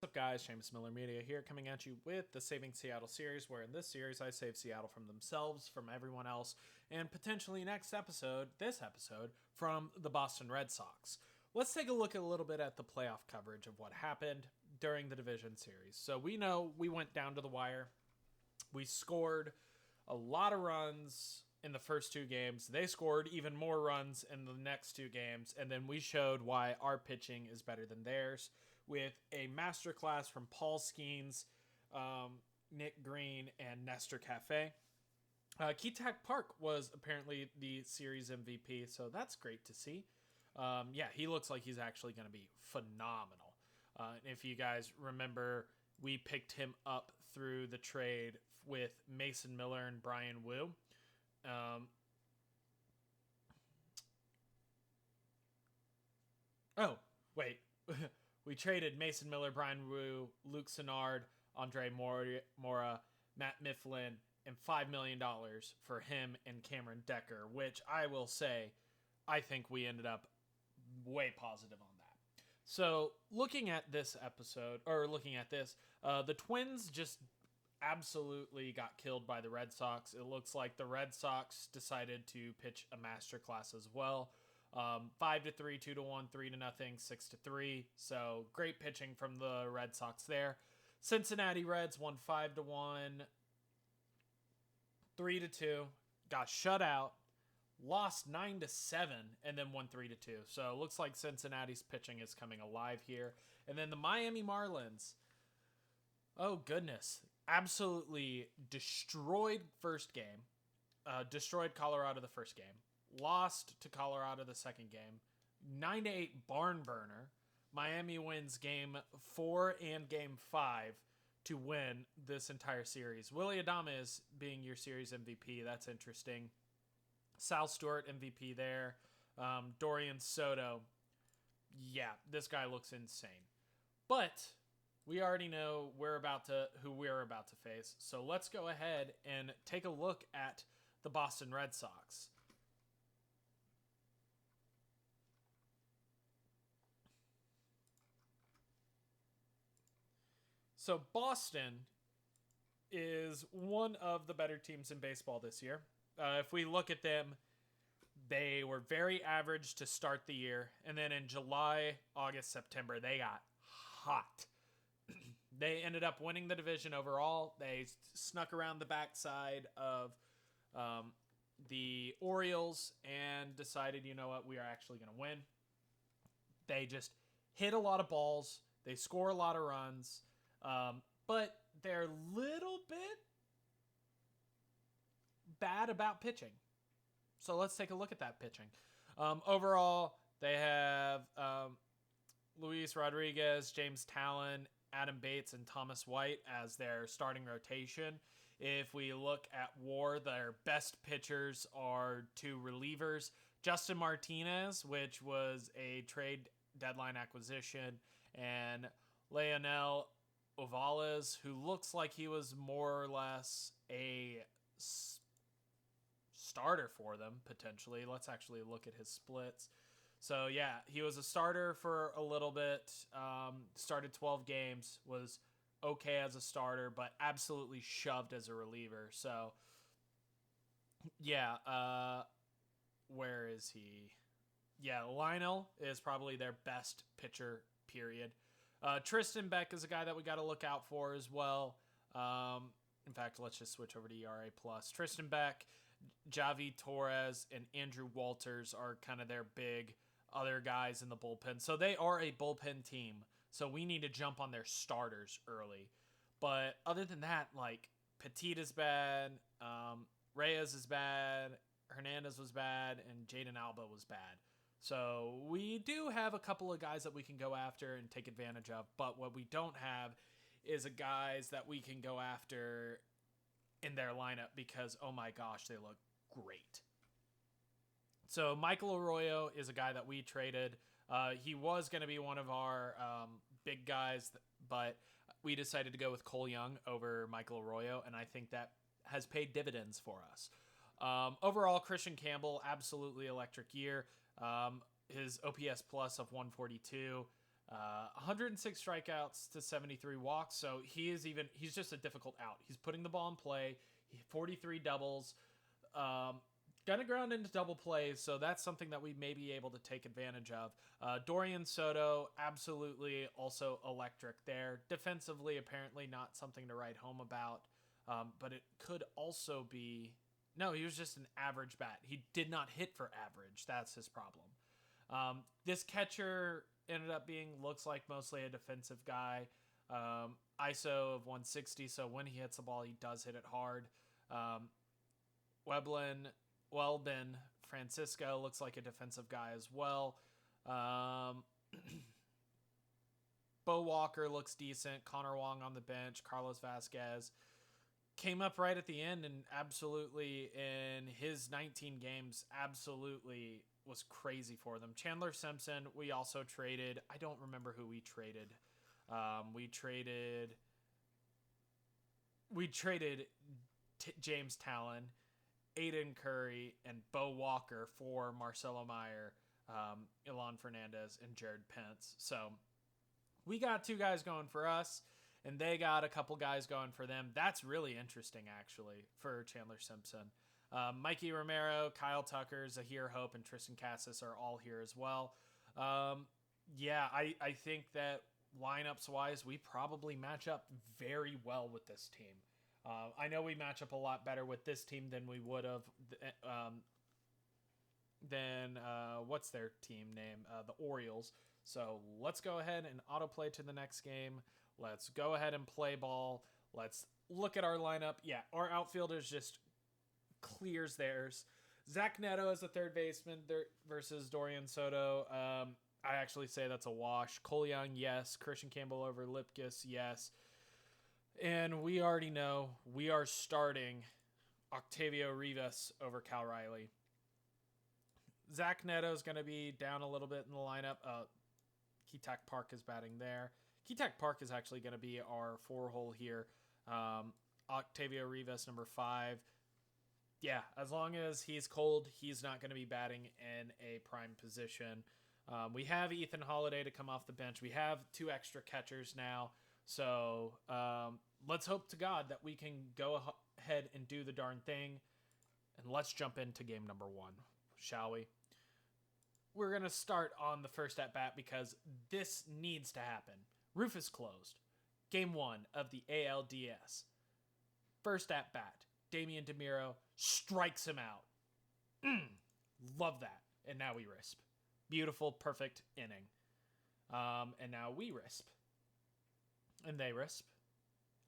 What's up, guys? Seamus Miller Media here, coming at you with the Saving Seattle series, where in this series I save Seattle from themselves, from everyone else, and potentially this episode, from the Boston Red Sox. Let's take a look a little bit at the playoff coverage of what happened during the division series. So we know we went down to the wire. We scored a lot of runs in the first two games. They scored even more runs in the next two games, and then we showed why our pitching is better than theirs with a masterclass from Paul Skeens, Nick Green, and Nestor Cafe. Keatak Park was apparently the series MVP, so that's great to see. He looks like he's actually going to be phenomenal. If you guys remember, we picked him up through the trade with Mason Miller and Brian Wu. We traded Mason Miller, Brian Wu, Luke Sennard, Andre Mora, Matt Mifflin, and $5 million for him and Cameron Decker, which I will say, I think we ended up way positive on that. So, looking at this, the Twins just absolutely got killed by the Red Sox. It looks like the Red Sox decided to pitch a masterclass as well. 5-3, 2-1, 3-0, 6-3. So great pitching from the Red Sox there. Cincinnati Reds won 5-1, 3-2. Got shut out, lost 9-7, and then won 3-2. So it looks like Cincinnati's pitching is coming alive here. And then the Miami Marlins, oh goodness, absolutely destroyed first game. Destroyed Colorado the first game. Lost to Colorado the second game. 9-8 barn burner. Miami wins game 4 and game 5 to win this entire series. Willy Adames being your series MVP. That's interesting. Sal Stewart MVP there. Dorian Soto. Yeah, this guy looks insane. But we already know who we're about to face. So let's go ahead and take a look at the Boston Red Sox. So Boston is one of the better teams in baseball this year. If we look at them, they were very average to start the year. And then in July, August, September, they got hot. They ended up winning the division overall. They snuck around the backside of the Orioles and decided, you know what, we are actually going to win. They just hit a lot of balls. They score a lot of runs. But they're a little bit bad about pitching. So let's take a look at that pitching. Overall, they have Luis Rodriguez, James Talon, Adam Bates, and Thomas White as their starting rotation. If we look at WAR, their best pitchers are two relievers. Justin Martinez, which was a trade deadline acquisition, and Leonel Ovales, who looks like he was more or less a starter for them, potentially. Let's actually look at his splits. So, yeah, he was a starter for a little bit, started 12 games, was okay as a starter, but absolutely shoved as a reliever. So, yeah, where is he? Yeah, Lionel is probably their best pitcher, period. Tristan Beck is a guy that we got to look out for as well. In fact, let's just switch over to ERA+. Tristan Beck, Javi Torres, and Andrew Walters are kind of their big other guys in the bullpen. So they are a bullpen team. So we need to jump on their starters early. But other than that, like, Petit is bad, Reyes is bad, Hernandez was bad, and Jaden Alba was bad. So we do have a couple of guys that we can go after and take advantage of, but what we don't have is a guys that we can go after in their lineup because, oh my gosh, they look great. So Michael Arroyo is a guy that we traded. He was going to be one of our big guys, but we decided to go with Cole Young over Michael Arroyo, and I think that has paid dividends for us. Overall, Christian Campbell, absolutely electric year. His OPS plus of 142. 106 strikeouts to 73 walks. So he's just a difficult out. He's putting the ball in play. 43 doubles. Gonna ground into double plays, so that's something that we may be able to take advantage of. Dorian Soto, absolutely also electric there. Defensively, apparently not something to write home about, but it could also be... No, he was just an average bat. He did not hit for average. That's his problem. This catcher ended up being, looks like mostly a defensive guy. ISO of 160, so when he hits the ball, he does hit it hard. Welben Francisco looks like a defensive guy as well. Bo Walker looks decent. Connor Wong on the bench. Carlos Vasquez came up right at the end and absolutely, in his 19 games, absolutely was crazy for them. Chandler Simpson, we also traded. I don't remember who we traded. We traded James Talon, Aiden Curry, and Bo Walker for Marcelo Meyer, Ilan Fernandez, and Jared Pence. So we got 2 guys going for us, and they got a couple guys going for them. That's really interesting, actually, for Chandler Simpson. Mikey Romero, Kyle Tucker, Zahir Hope, and Tristan Cassis are all here as well. I think that lineups-wise, we probably match up very well with this team. I know we match up a lot better with this team than we would have what's their team name? The Orioles. So let's go ahead and autoplay to the next game. Let's go ahead and play ball. Let's look at our lineup. Yeah, our outfielders just clears theirs. Zach Neto as a third baseman versus Dorian Soto. I actually say that's a wash. Cole Young, yes. Christian Campbell over Lipkis, yes. And we already know we are starting Octavio Rivas over Cal Riley. Zach Neto is going to be down a little bit in the lineup. Keatak Park is batting there. Keatak Park is actually going to be our 4-hole here. Octavio Rivas, number 5. Yeah, as long as he's cold, he's not going to be batting in a prime position. We have Ethan Holiday to come off the bench. We have 2 extra catchers now. So let's hope to God that we can go ahead and do the darn thing. And let's jump into game number 1, shall we? We're going to start on the first at-bat because this needs to happen. Roof is closed. Game 1 of the ALDS. First at-bat. Damian DeMiro strikes him out. Love that. And now we risp. Beautiful, perfect inning. And now we risp. And they risp.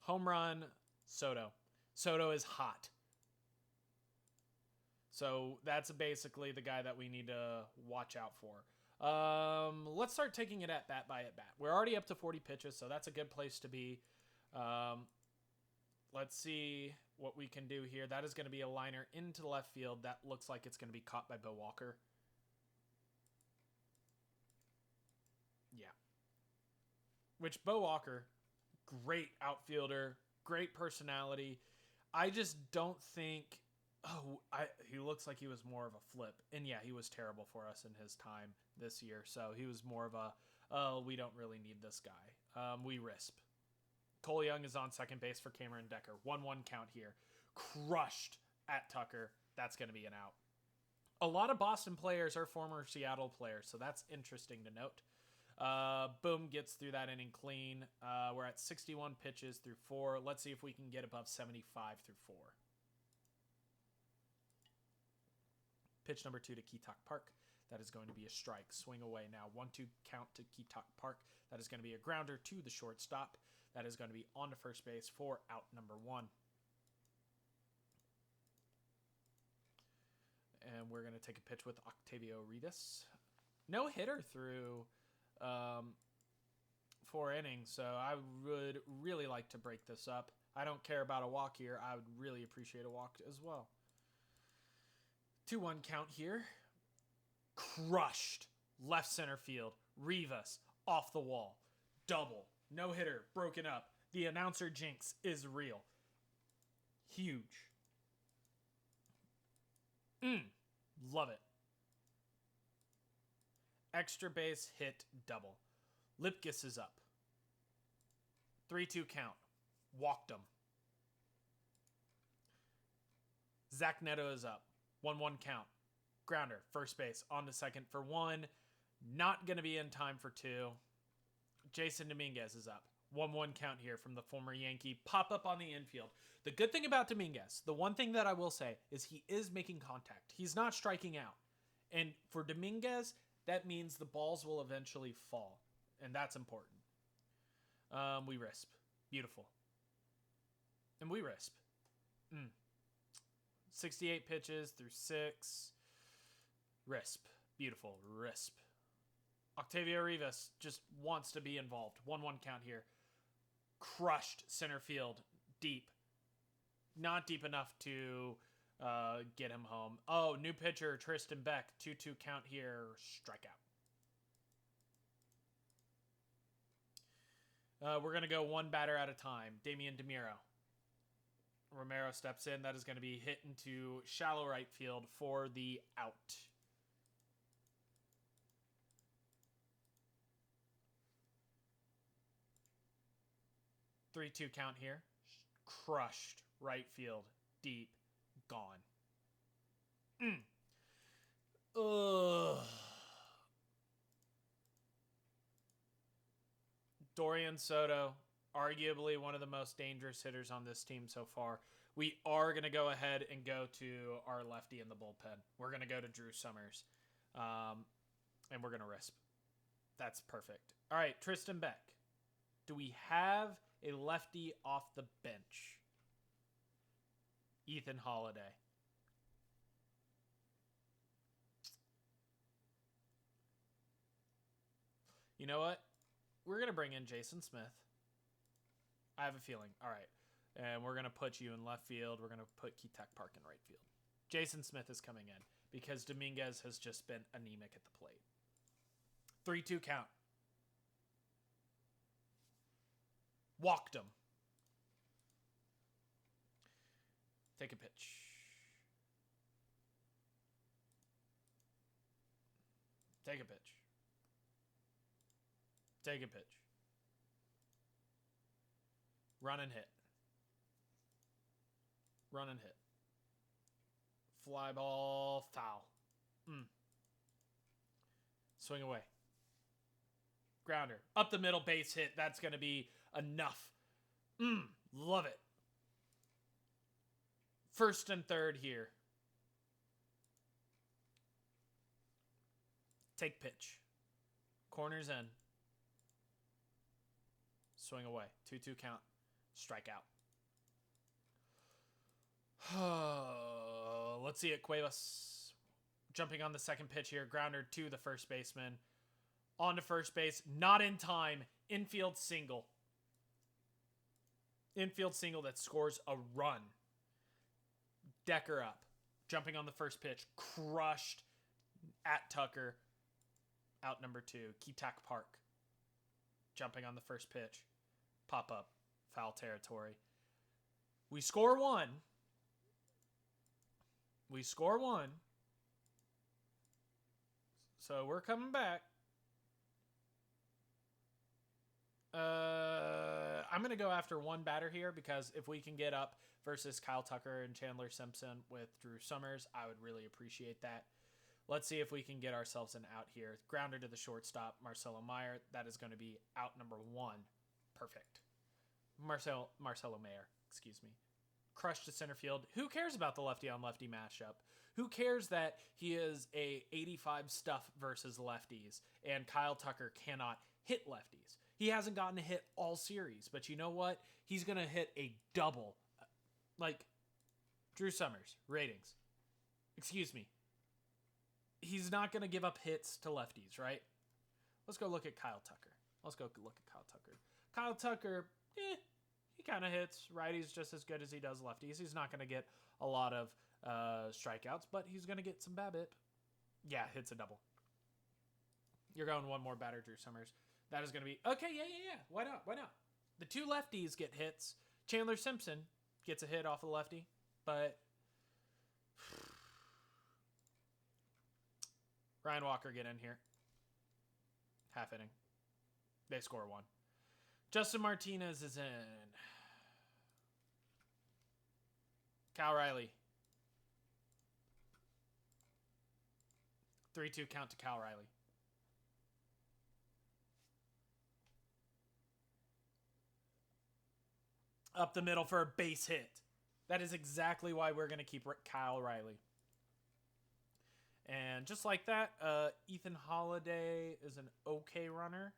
Home run, Soto. Soto is hot. So that's basically the guy that we need to watch out for. Let's start taking it at bat by at bat. We're already up to 40 pitches, so that's a good place to be. Let's see what we can do here. That is going to be a liner into left field. That looks like it's going to be caught by Bo Walker. Yeah. Which Bo Walker, great outfielder, great personality. I just don't think... he looks like he was more of a flip. And yeah, he was terrible for us in his time this year. So he was more of a, we don't really need this guy. We risp. Cole Young is on second base for Cameron Decker. 1-1 count here. Crushed at Tucker. That's going to be an out. A lot of Boston players are former Seattle players, so that's interesting to note. Boom gets through that inning clean. We're at 61 pitches through 4. Let's see if we can get above 75 through 4. Pitch number 2 to Keatak Park. That is going to be a strike. Swing away now. 1-2 count to Keatak Park. That is going to be a grounder to the shortstop. That is going to be on to first base for out number 1. And we're going to take a pitch with Octavio Rivas. No hitter through 4 innings, so I would really like to break this up. I don't care about a walk here. I would really appreciate a walk as well. 2-1 count here. Crushed. Left center field. Rivas off the wall. Double. No hitter. Broken up. The announcer jinx is real. Huge. Love it. Extra base hit double. Lipkiss is up. 3-2 count. Walked him. Zach Neto is up. 1-1 count. Grounder, first base, on to second for 1. Not going to be in time for 2. Jason Dominguez is up. 1-1 count here from the former Yankee. Pop up on the infield. The good thing about Dominguez, the one thing that I will say, is he is making contact. He's not striking out. And for Dominguez, that means the balls will eventually fall. And that's important. We risp. Beautiful. And we risp. 68 pitches through 6. Risp. Beautiful. Risp. Octavio Rivas just wants to be involved. 1-1 count here. Crushed center field. Deep. Not deep enough to get him home. Oh, new pitcher, Tristan Beck. 2-2 count here. Strikeout. We're going to go one batter at a time. Damian DeMiro. Romero steps in. That is going to be hit into shallow right field for the out. Three-two count here. Crushed right field. Deep. Gone. Ugh. Dorian Soto, arguably one of the most dangerous hitters on this team so far. We are going to go ahead and go to our lefty in the bullpen. We're going to go to Drew Summers. And we're going to risp. That's perfect. All right, Tristan Beck. Do we have a lefty off the bench? Ethan Holiday. You know what? We're going to bring in Jason Smith. I have a feeling. All right. And we're going to put you in left field. We're going to put Keatak Park in right field. Jason Smith is coming in because Dominguez has just been anemic at the plate. 3-2 count. Walked him. Take a pitch. Take a pitch. Take a pitch. Run and hit. Run and hit. Fly ball, foul. Swing away. Grounder. Up the middle, base hit. That's going to be enough. Love it. First and third here. Take pitch. Corners in. Swing away. 2-2 count. Strikeout. Let's see it. Cuevas jumping on the second pitch here. Grounder to the first baseman. On to first base. Not in time. Infield single. Infield single that scores a run. Decker up. Jumping on the first pitch. Crushed at Tucker. Out number 2. Keatak Park. Jumping on the first pitch. Pop up. Foul territory. We score 1. We score 1. So we're coming back. I'm going to go after one batter here because if we can get up versus Kyle Tucker and Chandler Simpson with Drew Summers, I would really appreciate that. Let's see if we can get ourselves an out here. Grounder to the shortstop, Marcelo Meyer. That is going to be out number 1. Perfect. Marcelo Meyer, excuse me. Crushed to center field. Who cares about the lefty on lefty matchup? Who cares that he is a 85 stuff versus lefties and Kyle Tucker cannot hit lefties? He hasn't gotten a hit all series, but you know what? He's going to hit a double. Like Drew Summers, ratings. Excuse me. He's not going to give up hits to lefties, right? Let's go look at Kyle Tucker. Let's go look at Kyle Tucker. Kyle Tucker, he kind of hits righties just as good as he does lefties. He's not going to get a lot of strikeouts, but he's going to get some BABIP. Yeah, hits a double. You're going one more batter, Drew Summers. That is going to be, okay, yeah. Why not? The 2 lefties get hits. Chandler Simpson gets a hit off of the lefty, but Ryan Walker get in here. Half inning. They score 1. Justin Martinez is in. Cal Riley. 3-2 count to Cal Riley. Up the middle for a base hit. That is exactly why we're going to keep Kyle Riley. And just like that, Ethan Holiday is an okay runner.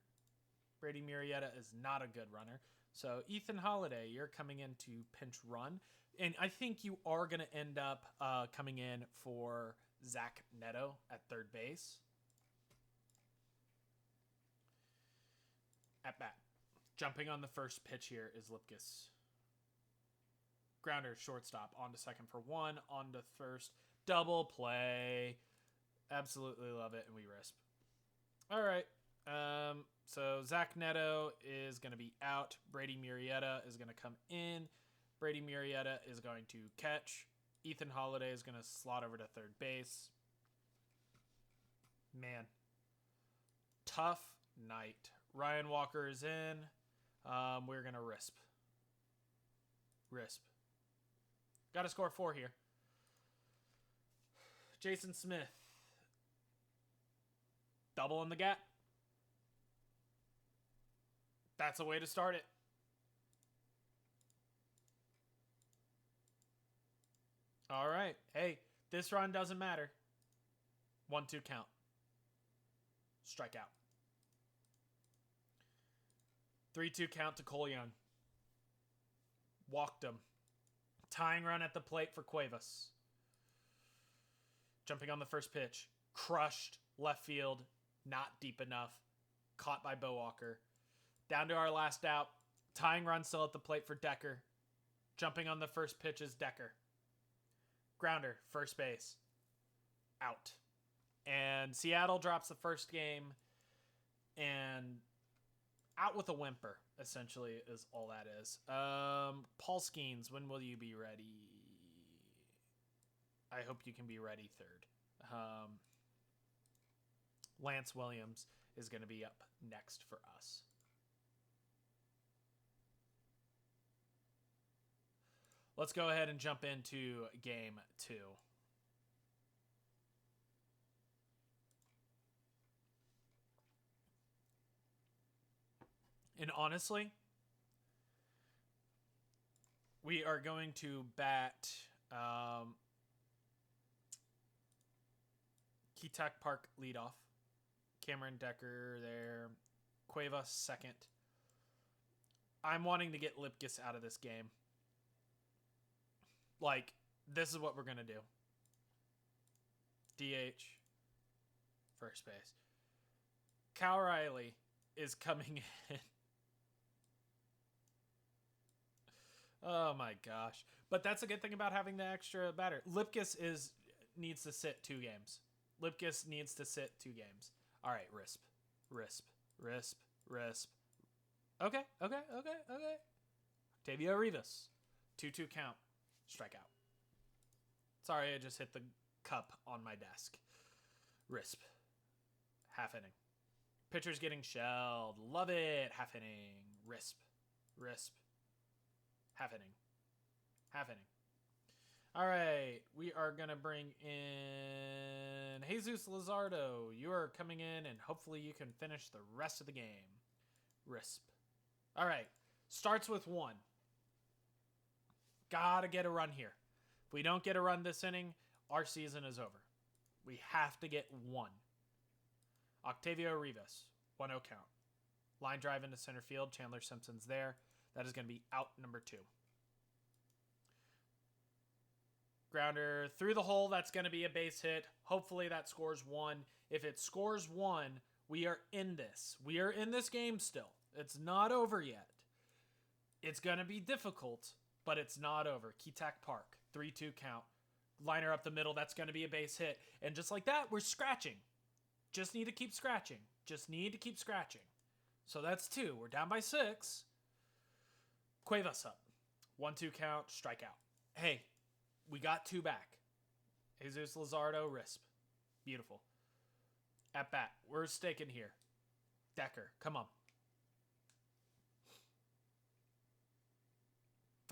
Brady Murrieta is not a good runner. So Ethan Holiday, you're coming in to pinch run. And I think you are going to end up coming in for Zach Neto at third base. At bat. Jumping on the first pitch here is Lipkis. Grounder, shortstop, on to second for 1, on to first. Double play. Absolutely love it, and we risp. All right. So Zach Neto is going to be out. Brady Murrieta is going to come in. Brady Murrieta is going to catch. Ethan Holiday is going to slot over to third base. Man. Tough night. Ryan Walker is in. We're going to risp. Risp. Got to score 4 here. Jason Smith. Double in the gap. That's a way to start it. All right. Hey, this run doesn't matter. 1-2 count. Strikeout. 3-2 count to Cole Young. Walked him. Tying run at the plate for Cuevas. Jumping on the first pitch. Crushed left field. Not deep enough. Caught by Bo Walker. Down to our last out. Tying run still at the plate for Decker. Jumping on the first pitch is Decker. Grounder, first base. Out. And Seattle drops the first game. And out with a whimper, essentially, is all that is. Paul Skeens, when will you be ready? I hope you can be ready third. Lance Williams is going to be up next for us. Let's go ahead and jump into game 2. And honestly, we are going to bat Keatak Park leadoff. Cameron Decker there. Cuevas second. I'm wanting to get Lipkis out of this game. Like, this is what we're going to do. DH. First base. Cal Riley is coming in. Oh my gosh. But that's a good thing about having the extra batter. Lipkis needs to sit 2 games. Lipkis needs to sit 2 games. All right, risp. Okay. Octavio Rivas. 2-2 count. Strikeout. Sorry, I just hit the cup on my desk. Risp. Half inning. Pitcher's getting shelled. Love it. Half inning. Risp. Half inning. All right. We are going to bring in Jesus Luzardo. You are coming in, and hopefully you can finish the rest of the game. Risp. All right. Starts with 1. Gotta get a run here. If we don't get a run this inning, our season is over. We have to get 1. Octavio Rivas, 1-0 count. Line drive into center field. Chandler Simpson's there. That is going to be out number 2. Grounder through the hole. That's going to be a base hit. Hopefully that scores 1. If it scores 1, we are in this. We are in this game still. It's not over yet. It's going to be difficult, but it's not over. Keatak Park, 3-2 count. Liner up the middle. That's going to be a base hit. And just like that, we're scratching. Just need to keep scratching. So that's 2. We're down by 6. Cuevas up. 1-2 count. Strikeout. Hey, we got 2 back. Jesus Luzardo, risp. Beautiful. At bat. We're staking here. Decker, come on.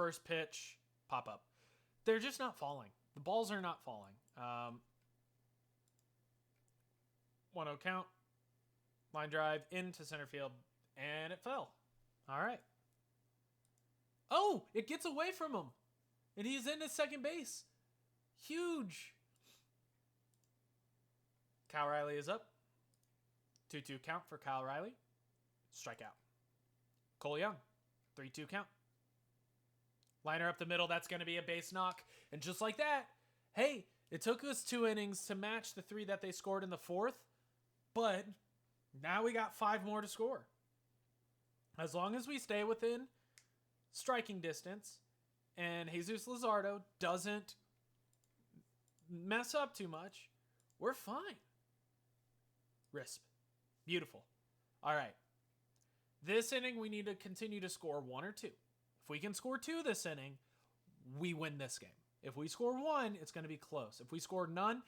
first pitch, pop up. They're just not falling. The balls are not falling. 1-0 count. Line drive into center field, and it fell. All right. Oh, it gets away from him, and he's into second base. Huge. Kyle Riley is up. 2-2 count for Kyle Riley. Strikeout. Cole Young. 3-2 count. Liner up the middle. That's going to be a base knock. And just like that, hey, it took us 2 innings to match the 3 that they scored in the 4th. But now we got 5 more to score. As long as we stay within striking distance and Jesus Luzardo doesn't mess up too much, we're fine. Risp. Beautiful. All right. This inning, we need to continue to score 1 or 2. If we can score 2 this inning, we win this game. If we score 1, it's going to be close. If we score none,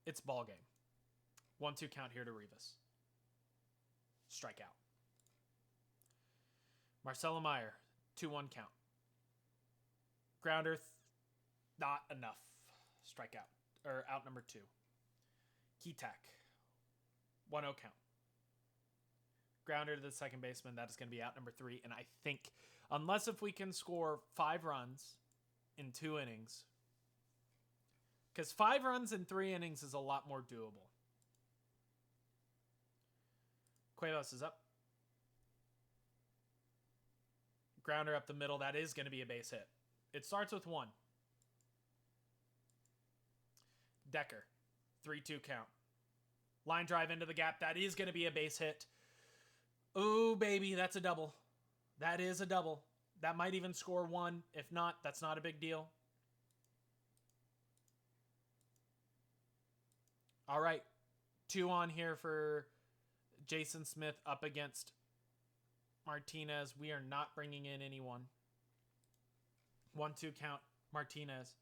it's ball game. 1-2 count here to Rivas. Strikeout. Marcelo Meyer, 2-1 count. Grounder, not enough. Strikeout. Or out number 2. Keatak, 1-0 count. Grounder to the second baseman. That is going to be out number 3. And I think, unless if we can score 5 runs in 2 innings, because 5 runs in 3 innings is a lot more doable. Cuevas is up. Grounder up the middle. That is going to be a base hit. It starts with 1. Decker, 3-2 count. Line drive into the gap. That is going to be a base hit. Oh, baby, that's a double. That is a double. That might even score 1. If not, that's not a big deal. All right. 2 on here for Jason Smith up against Martinez. We are not bringing in anyone. 1-2 count. Martinez.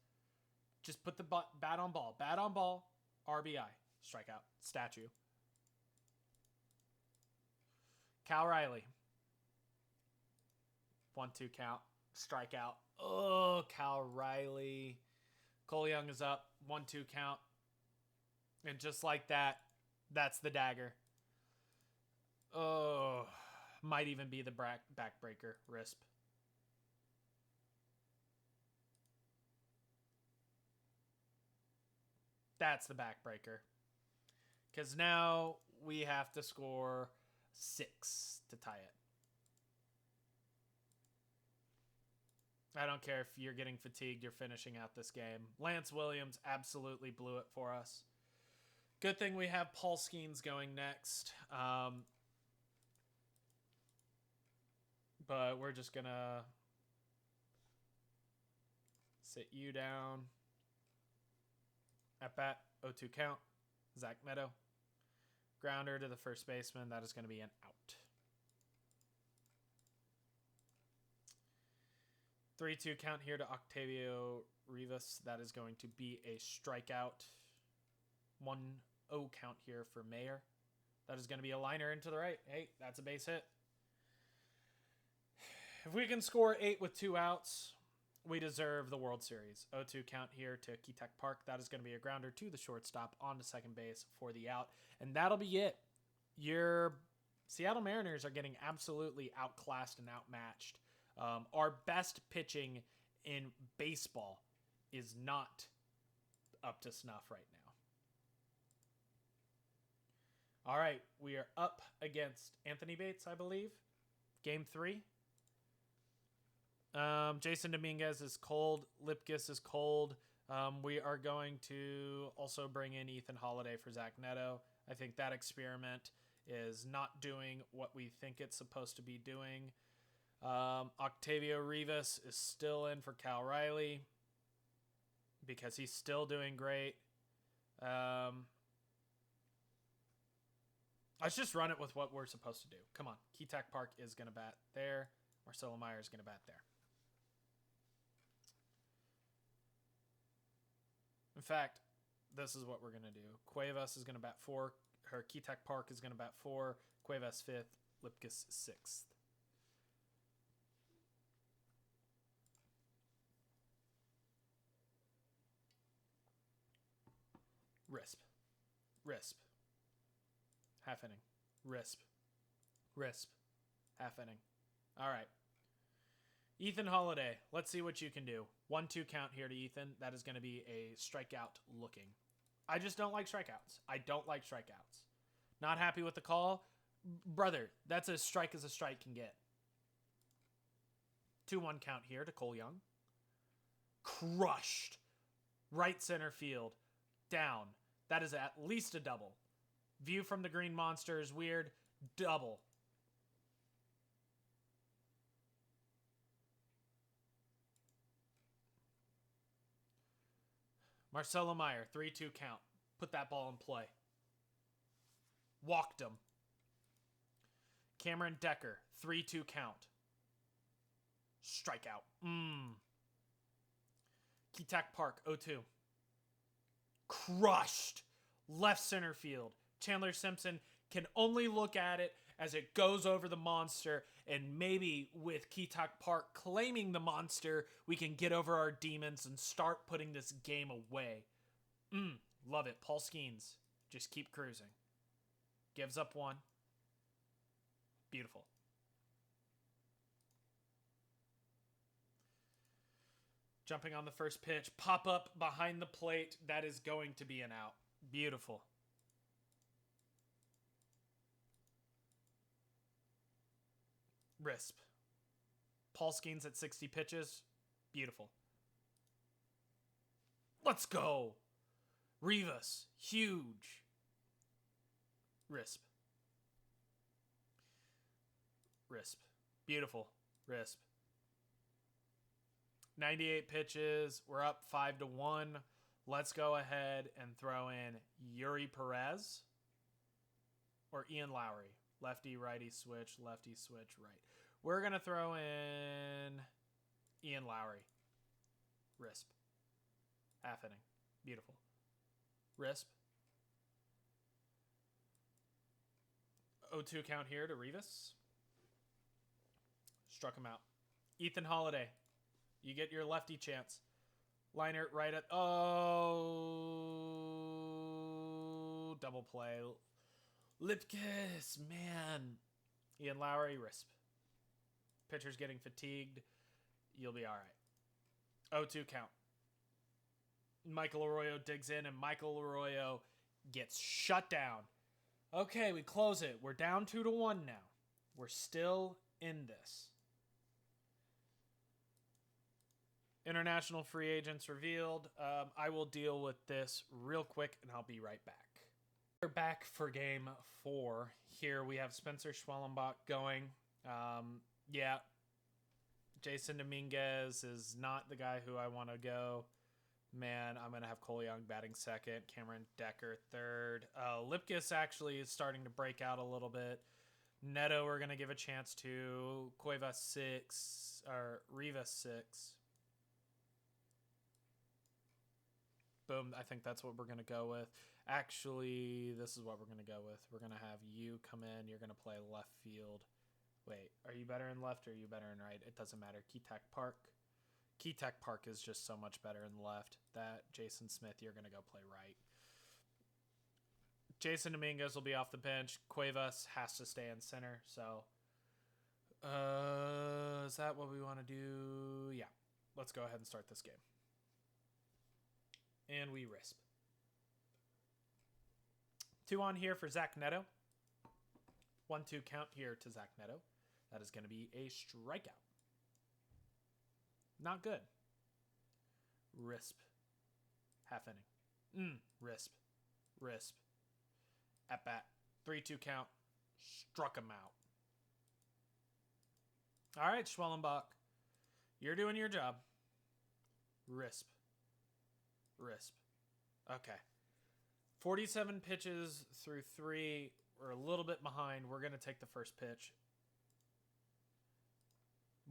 Just put the bat on ball. Bat on ball. RBI. Strikeout. Statue. Cal Riley. 1-2 count. Strikeout. Oh, Cal Riley. Cole Young is up. 1-2 count. And just like that, that's the dagger. Oh, might even be the backbreaker. Risp. That's the backbreaker. Because now we have to score 6 to tie it. I don't care if you're getting fatigued, you're finishing out this game. Lance Williams absolutely blew it for us. Good thing we have Paul Skeens going next. But we're just going to sit you down. At bat, 0-2 count. Zach Neto. Grounder to the first baseman. That is going to be an out. 3-2 count here to Octavio Rivas. That is going to be a strikeout. 1-0 count here for Mayer. That is going to be a liner into the right. Hey, that's a base hit. If we can score 8 with 2 outs, we deserve the World Series. 0-2 count here to Keatak Park. That is going to be a grounder to the shortstop on to second base for the out. And that'll be it. Your Seattle Mariners are getting absolutely outclassed and outmatched. Our best pitching in baseball is not up to snuff right now. All right, we are up against Anthony Bates, I believe. Game 3. Jason Dominguez is cold. Lipkis is cold. We are going to also bring in Ethan Holiday for Zach Neto. I think that experiment is not doing what we think it's supposed to be doing. Octavio Rivas is still in for Cal Riley because he's still doing great. Let's just run it with what we're supposed to do. Come on. Keatak Park is going to bat there. Marcelo Meyer is going to bat there. In fact, this is what we're going to do. Cuevas is going to bat 4. Her Keatak Park is going to bat 4. Cuevas 5th. Lipkis 6th. Risp. Risp. Half inning. Risp. Risp. Half inning. All right. Ethan Holiday. Let's see what you can do. 1-2 count here to Ethan. That is going to be a strikeout looking. I just don't like strikeouts. I don't like strikeouts. Not happy with the call. Brother, that's as strike as a strike can get. 2-1 count here to Cole Young. Crushed. Right center field. Down. That is at least a double. View from the Green Monster is weird. Double. Marcelo Meyer, 3-2 count. Put that ball in play. Walked him. Cameron Decker, 3-2 count. Strikeout. Ketak Park, 0-2. Crushed. Left center field. Chandler Simpson can only look at it as it goes over the monster, and maybe with Ketak Park claiming the monster, we can get over our demons and start putting this game away. Love it. Paul Skeens. Just keep cruising. Gives up one. Beautiful. Jumping on the first pitch. Pop up behind the plate. That is going to be an out. Beautiful. Risp. Paul Skeens at 60 pitches. Beautiful. Let's go. Rivas. Huge. Risp. Risp. Beautiful. Risp. 98 pitches. We're up 5-1. Let's go ahead and throw in Yuri Perez or Ian Lowry. Lefty, righty switch, lefty switch, right. We're going to throw in Ian Lowry. Risp. Half inning. Beautiful. Risp. 0-2 count here to Rivas. Struck him out. Ethan Holiday. You get your lefty chance. Liner right at... Oh. Double play. Lipkiss. Man. Ian Lowry. Risp. Pitcher's getting fatigued. You'll be all right. 0-2 count. Michael Arroyo digs in, and Michael Arroyo gets shut down. Okay, we close it. We're down 2-1 now. We're still in this. International free agents revealed. I will deal with this real quick, and I'll be right back. We're back for game 4. Here we have Spencer Schwellenbach going. Yeah. Jason Dominguez is not the guy who I want to go. Man, I'm going to have Cole Young batting second. Cameron Decker third. Lipkiss actually is starting to break out a little bit. Neto we're going to give a chance to. Cuevas 6. Or Rivas 6. Boom, I think that's what we're going to go with. Actually, this is what we're going to go with. We're going to have you come in. You're going to play left field. Wait, are you better in left or are you better in right? It doesn't matter. Ketak Park. Ketak Park is just so much better in left. That Jason Smith, you're going to go play right. Jason Dominguez will be off the bench. Cuevas has to stay in center. So, is that what we want to do? Yeah. Let's go ahead and start this game. And we risp. 2 on here for Zach Neto. 1-2 count here to Zach Neto. That is going to be a strikeout. Not good. Risp. Half inning. Risp. Risp. At bat. 3-2 count. Struck him out. All right, Schwellenbach. You're doing your job. Risp. Risp. Okay. 47 pitches through 3. We're a little bit behind. We're going to take the first pitch.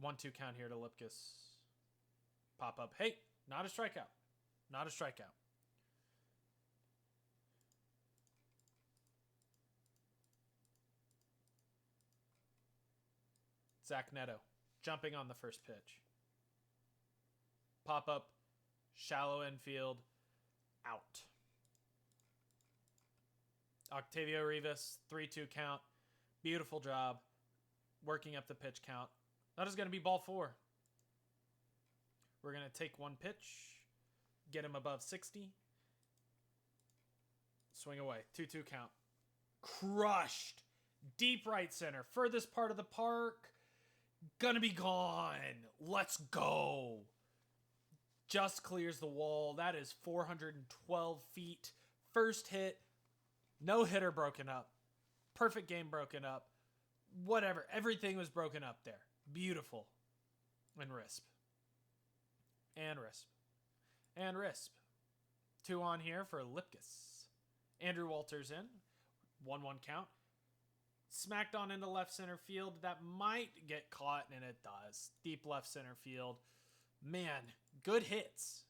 1-2 count here to Lipkiss. Pop up. Hey, not a strikeout. Not a strikeout. Zach Neto jumping on the first pitch. Pop up. Shallow infield. Out. Octavio Rivas, 3-2 count. Beautiful job. Working up the pitch count. That is going to be ball 4. We're going to take one pitch. Get him above 60. Swing away. 2-2 count. Crushed. Deep right center. Furthest part of the park. Gonna be gone. Let's go. Just clears the wall. That is 412 feet. First hit. No hitter broken up. Perfect game broken up. Whatever. Everything was broken up there. Beautiful. And Risp. And Risp. And Risp. 2 on here for Lipkis. Andrew Walters in. 1-1 count. Smacked on into left center field. That might get caught, and it does. Deep left center field. Man, good hits.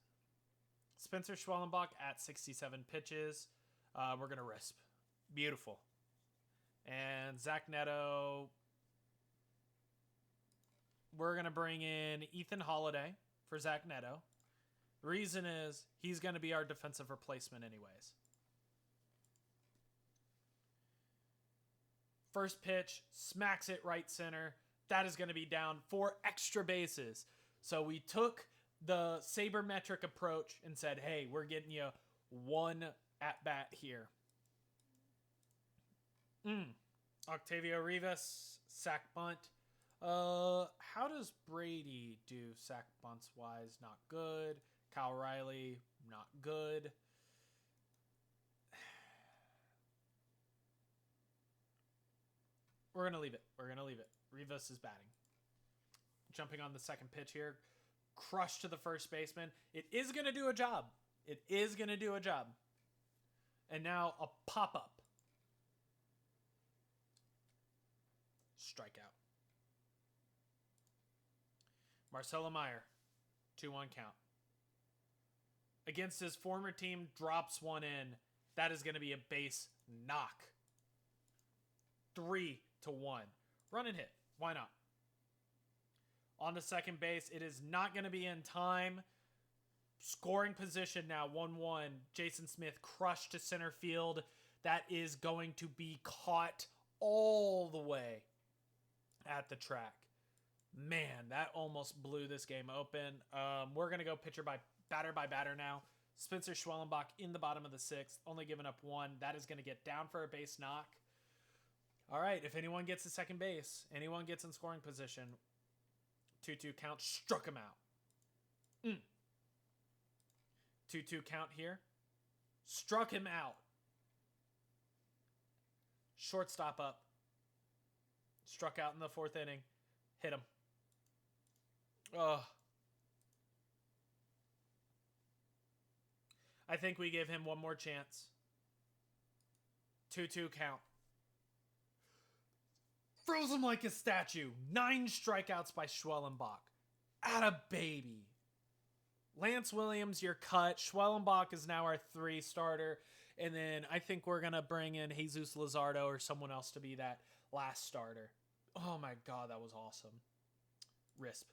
Spencer Schwellenbach at 67 pitches. We're going to Risp. Beautiful. And Zach Neto. We're going to bring in Ethan Holiday for Zach Neto. Reason is he's going to be our defensive replacement anyways. First pitch, smacks it right center. That is going to be down 4 extra bases. So we took the sabermetric approach and said, hey, we're getting you 1 at-bat here. Octavio Rivas, sack bunt. How does Brady do sack bunts wise? Not good. Kyle Riley, not good. We're going to leave it. We're going to leave it. Rivas is batting. Jumping on the second pitch here. Crush to the first baseman. It is going to do a job. It is going to do a job. And now a pop-up. Strikeout. Marcelo Meyer. 2-1 count. Against his former team, drops one in. That is going to be a base knock. 3-1. Run and hit. Why not? On to second base. It is not going to be in time. Scoring position now. 1-1. Jason Smith crushed to center field. That is going to be caught all the way at the track. Man, that almost blew this game open. We're going to go batter by batter now. Spencer Schwellenbach in the bottom of the 6th. Only giving up 1. That is going to get down for a base knock. All right, if anyone gets to second base, anyone gets in scoring position, 2-2 count, struck him out. 2-2 count here. Struck him out. Shortstop up. Struck out in the 4th inning. Hit him. Ugh. I think we give him one more chance. 2-2 count. Froze him like a statue. 9 strikeouts by Schwellenbach. Atta baby. Lance Williams, you're cut. Schwellenbach is now our 3 starter. And then I think we're going to bring in Jesus Luzardo or someone else to be that last starter. Oh my God, that was awesome. Risp.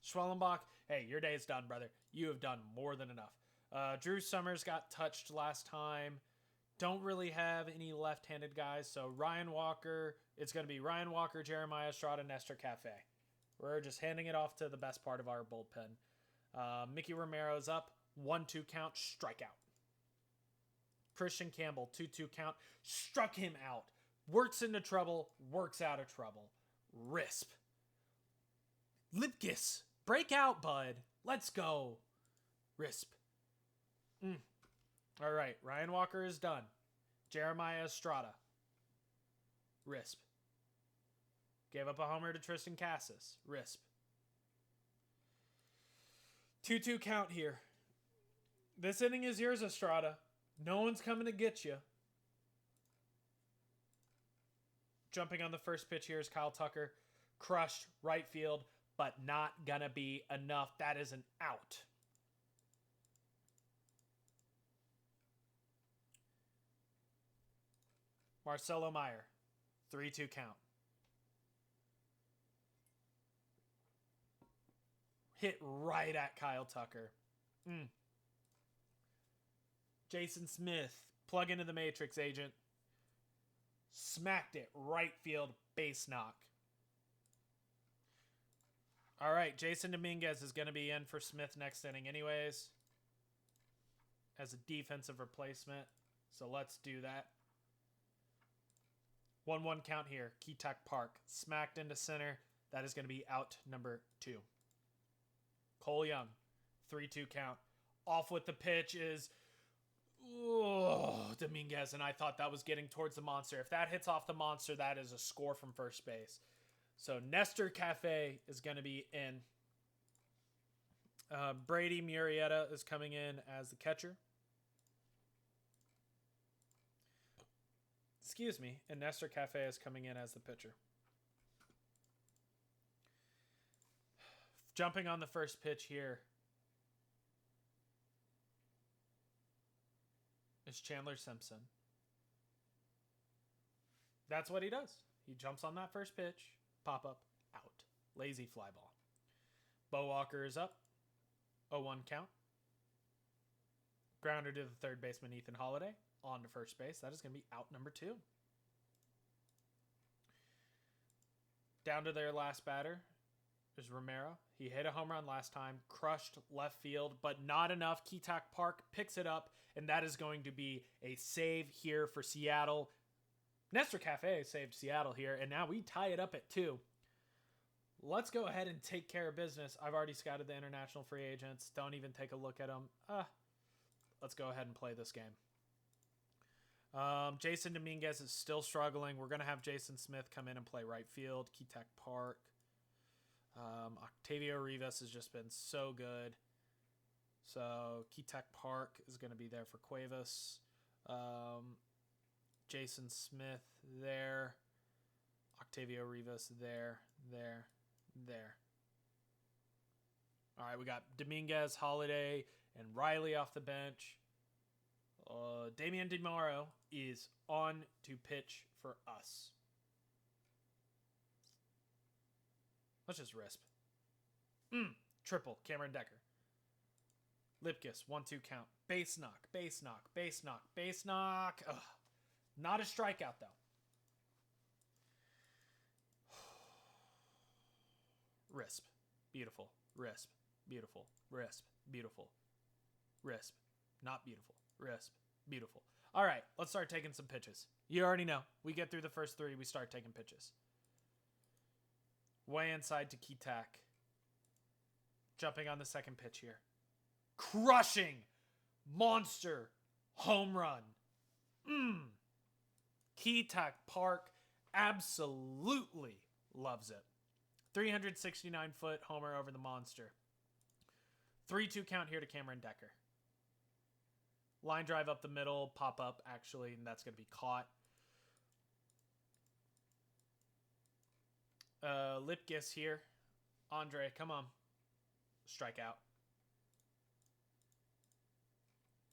Schwellenbach, hey, your day is done, brother. You have done more than enough. Drew Summers got touched last time. Don't really have any left-handed guys, so Ryan Walker, it's going to be Ryan Walker, Jeremiah Estrada, Nestor Cafe. We're just handing it off to the best part of our bullpen. Mickey Romero's up, 1-2 count, strikeout. Christian Campbell, 2-2 count, struck him out. Works into trouble, works out of trouble. Risp. Lipkis, break out, bud. Let's go. Risp. All right, Ryan Walker is done. Jeremiah Estrada. Risp. Gave up a homer to Tristan Cassis. Risp. 2-2 count here. This inning is yours, Estrada. No one's coming to get you. Jumping on the first pitch here is Kyle Tucker. Crushed right field, but not gonna be enough. That is an out. Marcelo Meyer, 3-2 count. Hit right at Kyle Tucker. Jason Smith, Plug into the Matrix, agent. Smacked it. Right field. Base knock. All right. Jason Dominguez is going to be in for Smith next inning anyways. As a defensive replacement. So let's do that. 1-1 count here. Ketak Park. Smacked into center. That is going to be out number 2. Cole Young. 3-2 count. Off with the pitch is Dominguez, and I thought that was getting towards the monster. If that hits off the monster, that is a score from first base. So Nestor Cafe is going to be in. Brady Murrieta is coming in as the catcher. Excuse me. And Nestor Cafe is coming in as the pitcher. Jumping on the first pitch here is Chandler Simpson. That's what he does. He jumps on that first pitch, pop up, out. Lazy fly ball. Bo Walker is up. 0-1 count. Grounder to the third baseman, Ethan Holiday. On to first base. That is going to be out number 2. Down to their last batter is Romero. He hit a home run last time, crushed left field, but not enough. Ketak Park picks it up, and that is going to be a save here for Seattle. Nestor Cafe saved Seattle here, and now we tie it up at 2. Let's go ahead and take care of business. I've already scouted the international free agents. Don't even take a look at them. Let's go ahead and play this game. Jason Dominguez is still struggling. We're going to have Jason Smith come in and play right field. Ketak Park. Octavio Rivas has just been so good. So Ketak Park is going to be there for Cuevas. Jason Smith there. Octavio Rivas there. All right, we got Dominguez, Holiday, and Riley off the bench. Damian DeMauro is on to pitch for us. Let's just risp. Triple, Cameron Decker. Lipkiss, 1-2 count. Base knock, base knock, base knock, base knock. Ugh. Not a strikeout, though. Risp. Beautiful. Risp. Beautiful. Risp. Beautiful. Risp. Not beautiful. Risp. Beautiful. All right, let's start taking some pitches. You already know. We get through the first 3, we start taking pitches. Way inside to Ketak. Jumping on the second pitch here. Crushing monster home run. Ketak Park absolutely loves it. 369-foot homer over the monster. 3-2 count here to Cameron Decker. Line drive up the middle, pop up actually, and that's going to be caught. Lipkiss here. Andre, come on. Strike out.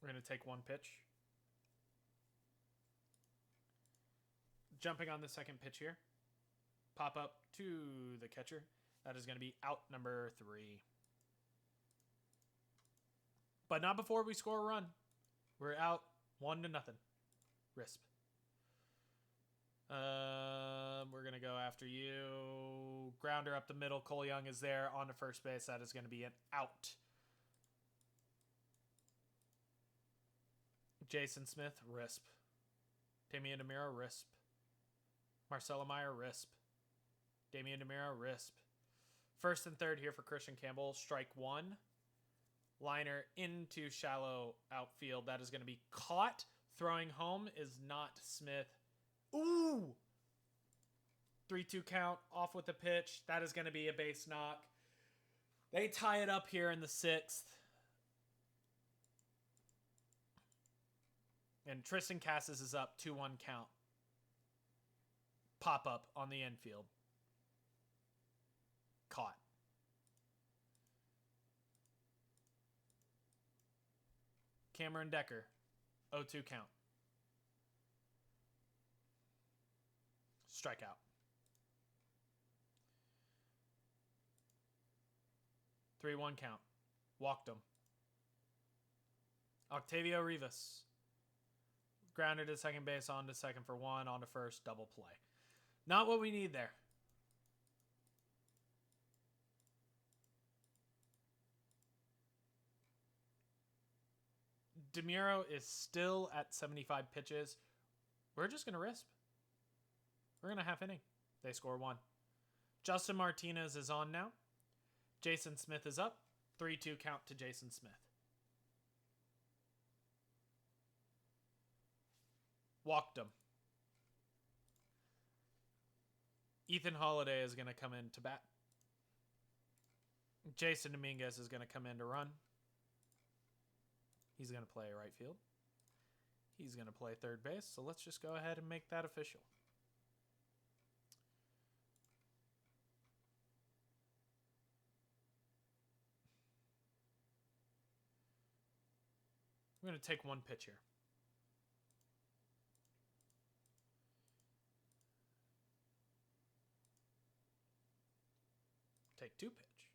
We're going to take one pitch. Jumping on the second pitch here. Pop up to the catcher. That is going to be out number 3. But not before we score a run. We're out 1-0. Risp. We're going to go after you. Grounder up the middle. Cole Young is there on to first base. That is going to be an out. Jason Smith, risp. Damian DeMiro, risp. Marcelo Meyer, risp. Damian DeMiro, risp. First and third here for Christian Campbell. Strike 1. Liner into shallow outfield. That is going to be caught. Throwing home is not Smith. Ooh! 3-2 count. Off with the pitch. That is going to be a base knock. They tie it up here in the 6th. And Tristan Cassis is up 2-1 count. Pop up on the infield. Caught. Cameron Decker, 0-2 count. Strikeout. 3-1 count. Walked him. Octavio Rivas. Grounded to second base, on to second for one, on to first, double play. Not what we need there. DeMuro is still at 75 pitches. We're just going to risp. We're going to half inning. They score one. Justin Martinez is on now. Jason Smith is up. 3-2 count to Jason Smith. Walked him. Ethan Holiday is going to come in to bat. Jason Dominguez is going to come in to run. He's going to play right field. He's going to play third base. So let's just go ahead and make that official. We're going to take one pitch here. Take two pitch.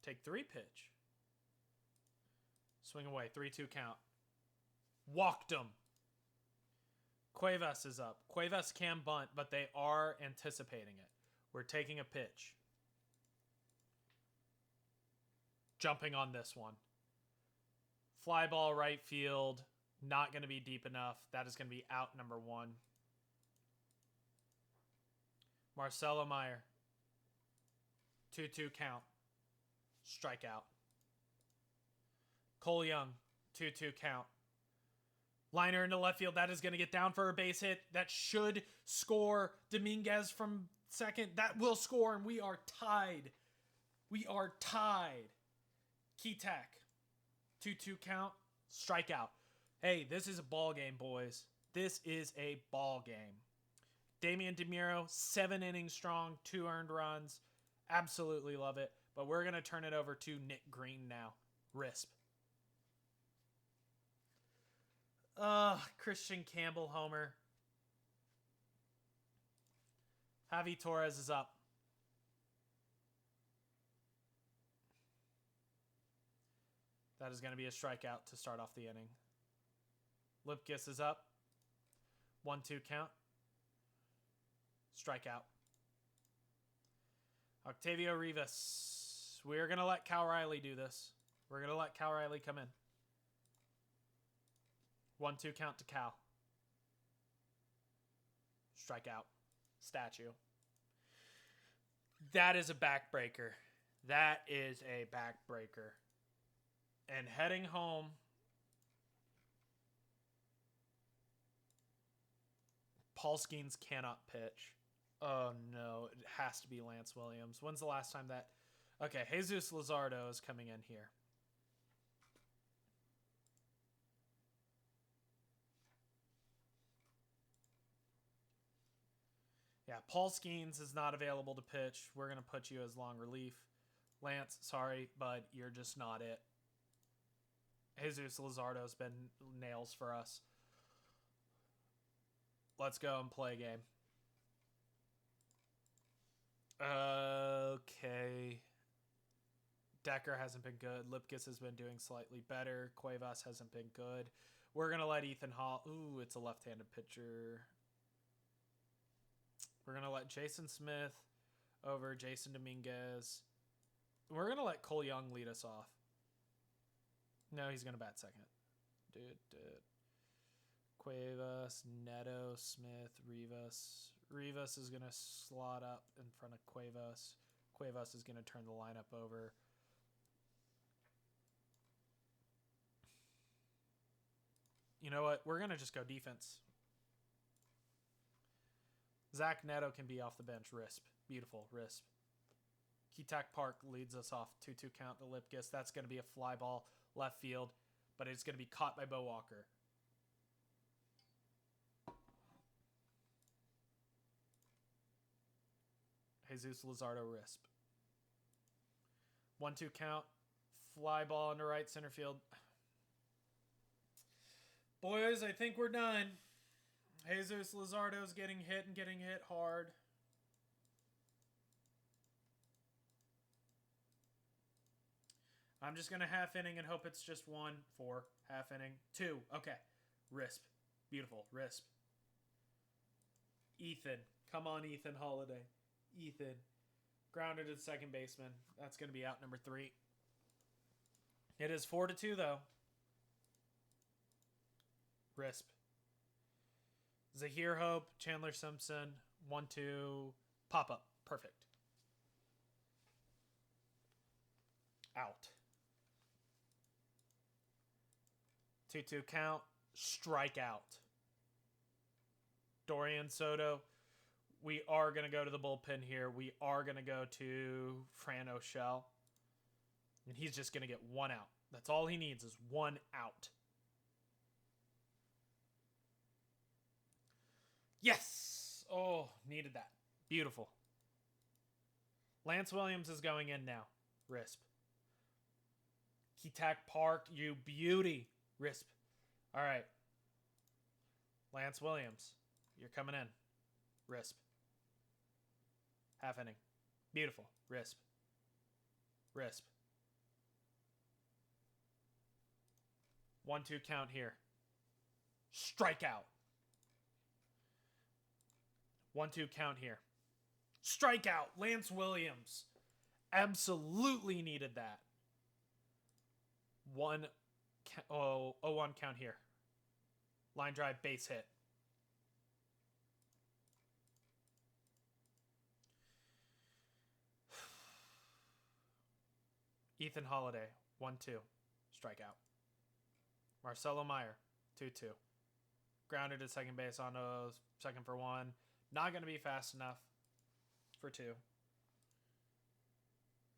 Take three pitch. Swing away. 3-2 count. Walked him. Cuevas is up. Cuevas can bunt, but they are anticipating it. We're taking a pitch. Jumping on this one. Fly ball right field. Not going to be deep enough. That is going to be out number one. Marcelo Meyer. 2-2 count. Strikeout. Cole Young. 2-2 count. Liner into left field. That is going to get down for a base hit. That should score. Dominguez from second. That will score, and we are tied. We are tied. Keytack. 2-2 count. Strikeout. Hey, this is a ball game, boys. This is a ball game. Damian DeMuro, 7 innings strong, 2 earned runs. Absolutely love it. But we're going to turn it over to Nick Green now. Risp. Christian Campbell homer. Javi Torres is up. That is going to be a strikeout to start off the inning. Lipkiss is up. 1-2 count. Strikeout. Octavio Rivas. We're going to let Cal Riley do this. We're going to let Cal Riley come in. 1-2 count to Cal. Strikeout. Statue. That is a backbreaker. That is a backbreaker. And heading home. Paul Skeens cannot pitch. Oh, no. It has to be Lance Williams. When's the last time that... Okay, Jesus Luzardo is coming in here. Yeah, Paul Skeens is not available to pitch. We're going to put you as long relief. Lance, sorry, but you're just not it. Jesus Luzardo's been nails for us. Let's go and play a game. Okay. Decker hasn't been good. Lipkiss has been doing slightly better. Cuevas hasn't been good. We're going to let Ethan Hall... Ooh, it's a left-handed pitcher. We're going to let Jason Smith over Jason Dominguez. We're going to let Cole Young lead us off. No, he's going to bat second. Cuevas, Neto, Smith, Rivas. Rivas is going to slot up in front of Cuevas. Cuevas is going to turn the lineup over. You know what? We're going to just go defense. Zach Neto can be off the bench. Risp. Beautiful. Risp. Ketak Park leads us off. 2-2 count to Lipkiss. That's going to be a fly ball left field, but it's going to be caught by Bo Walker. Jesus Luzardo Risp. 1-2 count. Fly ball into right center field. Boys, I think we're done. Jesus Luzardo's getting hit and getting hit hard. I'm just going to half inning and hope it's just 1, 4, half inning, 2. Okay. Risp. Beautiful. Risp. Ethan. Come on, Ethan Holiday. Ethan. Grounded at second baseman. That's going to be out number 3. It is 4-2, though. Risp. Zahir Hope. Chandler Simpson. 1-2. Pop up. Perfect. Out. 2-2 count. Strikeout. Dorian Soto. We are going to go to the bullpen here. We are going to go to Fran O'Shell. And he's just going to get 1 out. That's all he needs is 1 out. Yes! Oh, needed that. Beautiful. Lance Williams is going in now. Risp. Ketak Park, you beauty. Risp. All right. Lance Williams, you're coming in. Risp. Half inning. Beautiful. Risp. Risp. 1-2 count here. Strikeout. 1-2 count here. Strikeout. Lance Williams. Absolutely needed that. 1-1 count here. Line drive, base hit. Ethan Holiday, 1-2. Strikeout. Marcelo Meyer, 2-2. Grounded at second base on a second for 1. Not going to be fast enough for 2.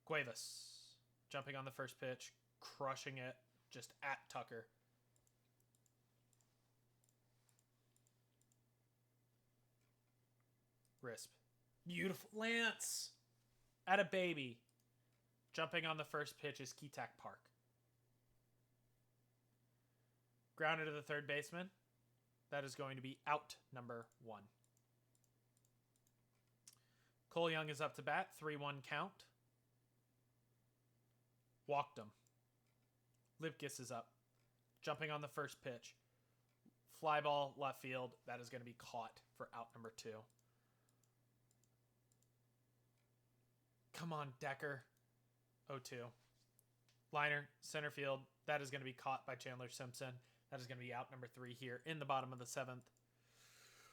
Cuevas, jumping on the first pitch, crushing it, just at Tucker. Risp. Beautiful. Lance. At a baby. Jumping on the first pitch is Ketak Park. Grounded to the third baseman. That is going to be out number 1. Cole Young is up to bat. 3-1 count. Walked him. Lipkis is up. Jumping on the first pitch. Fly ball left field. That is going to be caught for out number 2. Come on, Decker. 0-2. Liner, center field. That is going to be caught by Chandler Simpson. That is going to be out number 3 here in the bottom of the 7th.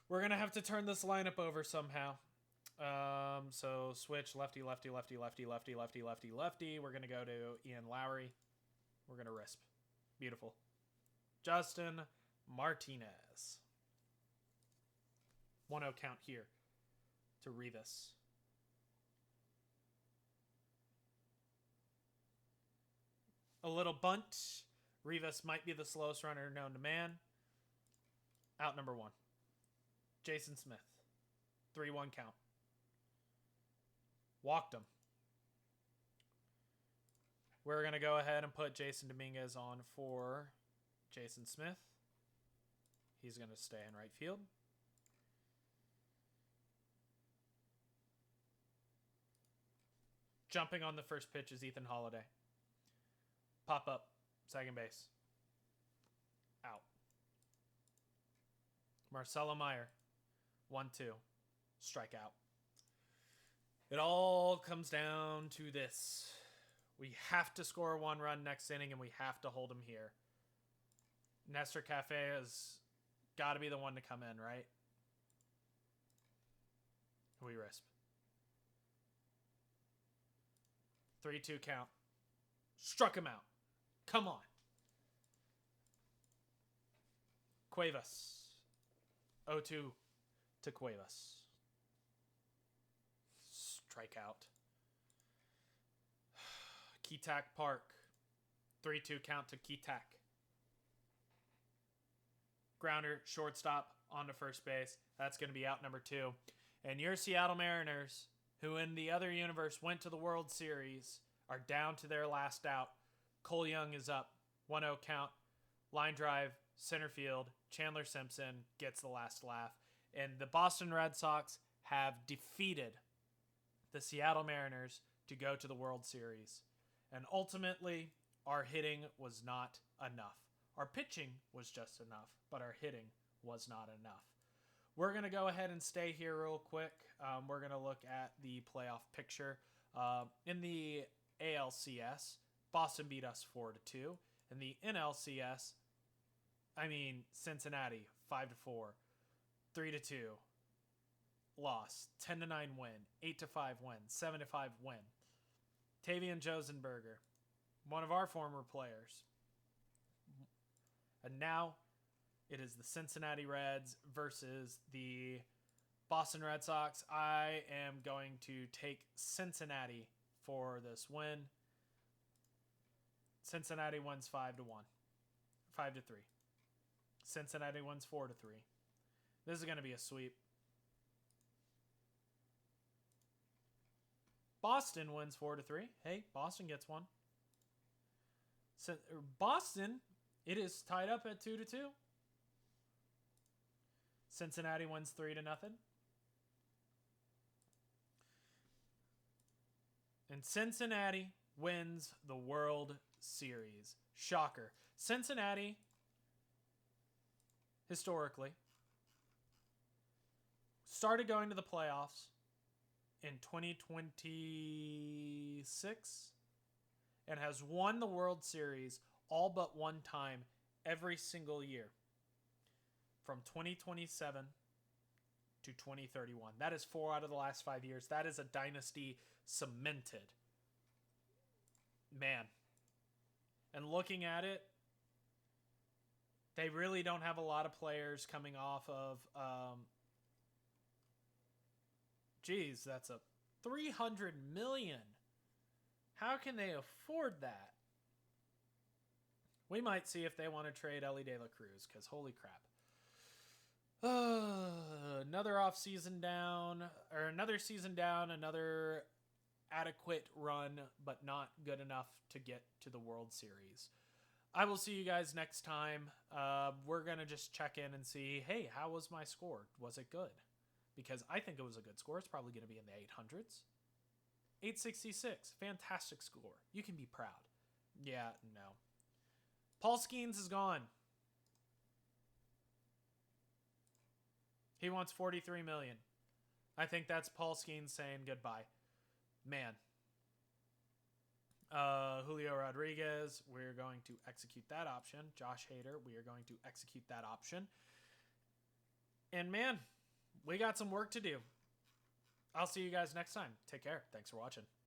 We're going to have to turn this lineup over somehow. So switch lefty, lefty, lefty, lefty, lefty, lefty, lefty, lefty. We're going to go to Ian Lowry. We're going to Risp. Beautiful. Justin Martinez. 1-0 count here to Rivas. A little bunt. Rivas might be the slowest runner known to man. Out number 1. Jason Smith. 3-1 count. Walked him. We're going to go ahead and put Jason Dominguez on for Jason Smith. He's going to stay in right field. Jumping on the first pitch is Ethan Holiday. Pop up, second base. Out. Marcelo Meyer, 1-2. Strikeout. It all comes down to this. We have to score 1 run next inning, and we have to hold him here. Nestor Cafe has got to be the one to come in, right? We Risp. 3-2 count. Struck him out. Come on. Cuevas. 0-2 to Cuevas. Strikeout. Ketak Park. 3-2 count to Ketak. Grounder, shortstop, on to first base. That's going to be out number 2. And your Seattle Mariners, who in the other universe went to the World Series, are down to their last out. Cole Young is up. 1-0 count. Line drive, center field. Chandler Simpson gets the last laugh. And the Boston Red Sox have defeated the Seattle Mariners to go to the World Series. And ultimately, our hitting was not enough. Our pitching was just enough, but our hitting was not enough. We're going to go ahead and stay here real quick. We're going to look at the playoff picture. In the ALCS, Boston beat us 4-2. In the NLCS, Cincinnati 5-4, 3-2 loss, 10-9 win, 8-5 win, 7-5 win. Tavian Josenberger, one of our former players. And now it is the Cincinnati Reds versus the Boston Red Sox. I am going to take Cincinnati for this win. Cincinnati wins 5-1. 5-3. Cincinnati wins 4-3. This is going to be a sweep. Boston wins 4-3. Hey, Boston gets one. Boston, it is tied up at 2-2. Cincinnati wins 3-0. And Cincinnati wins the World Series. Shocker. Cincinnati, historically, started going to the playoffs in 2026 and has won the World Series all but one time every single year from 2027 to 2031. That is 4 out of the last 5 years. That is a dynasty cemented. Man. And looking at it, they really don't have a lot of players coming off of that's a $300 million. How can they afford that? We might see if they want to trade Ellie De La Cruz, because holy crap. Another season down, another adequate run, but not good enough to get to the World Series. I will see you guys next time. We're going to just check in and see, hey, how was my score? Was it good? Because I think it was a good score. It's probably going to be in the 800s. 866. Fantastic score. You can be proud. Yeah, no. Paul Skeens is gone. He wants $43 million. I think that's Paul Skeens saying goodbye. Man. Julio Rodriguez, we're going to execute that option. Josh Hader, we are going to execute that option. And man, we got some work to do. I'll see you guys next time. Take care. Thanks for watching.